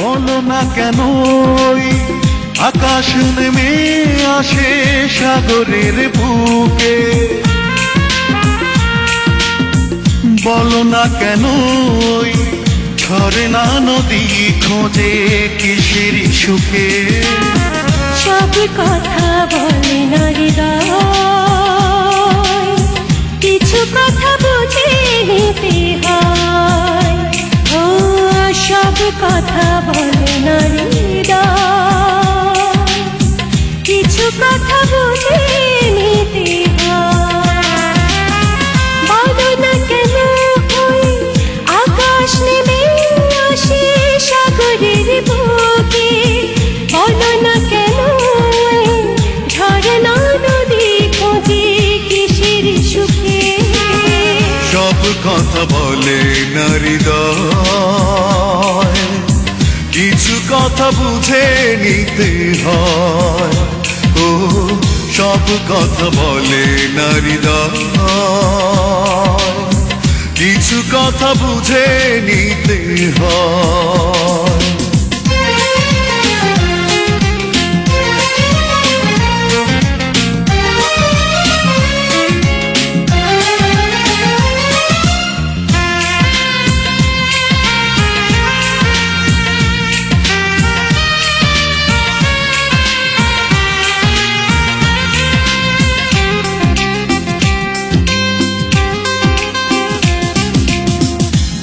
বলো না কেন আকাশ নেমে আসে সাগরের বুকে, বলো না কেন ঝরে না নদী খোঁজে কিসের সুখে। সব কথা বলে না হৃদয়, কিছু কথা বুঝে নিতে হয়। ও সব কথা বলে না হৃদয়, কিছু কথা বুঝে নিতে হয়। বলো না কেন আকাশ নেমে আসে সাগরের বুকে, বলো না কেন ঝরে না নদী খোঁজে কিসের সুখে। সব কথা বলে না হৃদয়, কিছু কথা বুঝে নিতে হয়। ও সব কথা বলে না হৃদয়, কিছু কথা বুঝে নিতে হয়।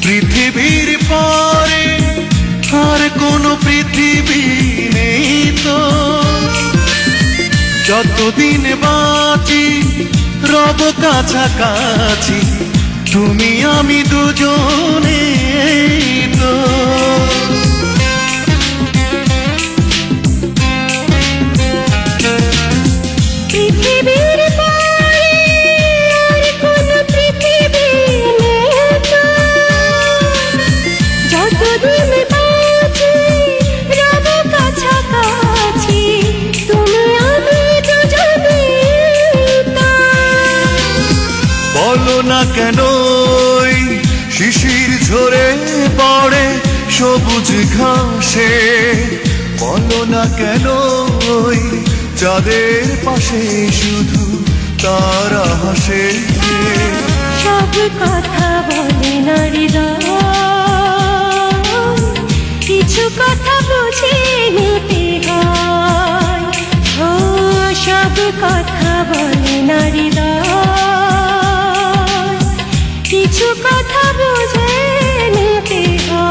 পৃথিবীর পরে আর কোনো পৃথিবী নেই তো, যতদিন বাঁচি রব কাছাকাছি তুমি আমি দুজনে তো। পৃথিবীর পরে আর কোনো পৃথিবী নেই তো, যতদিন বাঁচি রব কাছাকাছি তুমি আমি দুজনে তো। বলো না কেন শিশির ঝরে পড়ে সবুজ ঘাসে, বলো না কেন চাঁদের পাশে শুধু তারা হাসে। সব কথা বলে না হৃদয়, কিছু কথা বুঝে নিতে হয়। ও সব কথা বলে না হৃদয়, কিছু কথা বুঝে নিতে হয়।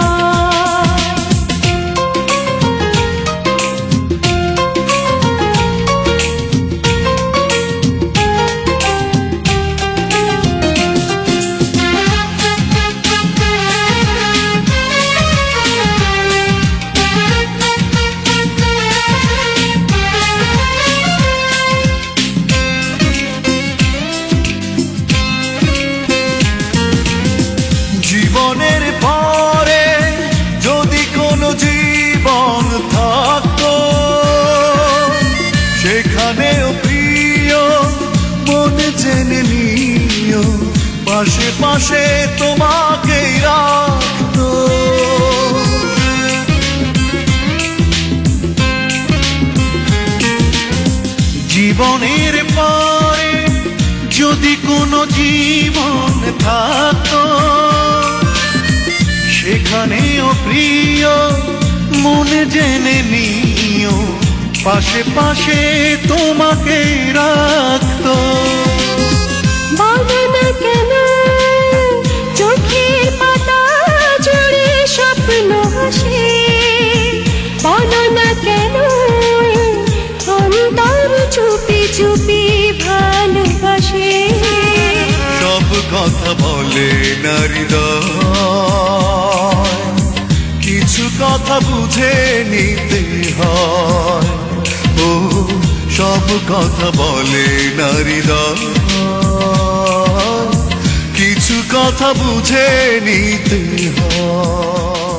জীবনের পরে যদি কোনো জীবন থাকতো, সেখানেও প্রিয় মনে জেনে নিও পাশে পাশে তোমাকেই রাখতো। জীবনের পরে যদি কোনো জীবন থাকতো, সেখানেও প্রিয় মনে জেনে নিও পাশে পাশে তোমাকে রাখতো। বলো না কেন চোখের পাতা জুড়ে স্বপ্ন হাসে, বলো না কেন অন্তর চুপি চুপি ভালোবাসে। সব কথা বলে না হৃদয়, কিছু কথা বুঝে নিতে হয়। ও সব কথা বলে না হৃদয়, কিছু কথা বুঝে নিতে হয়।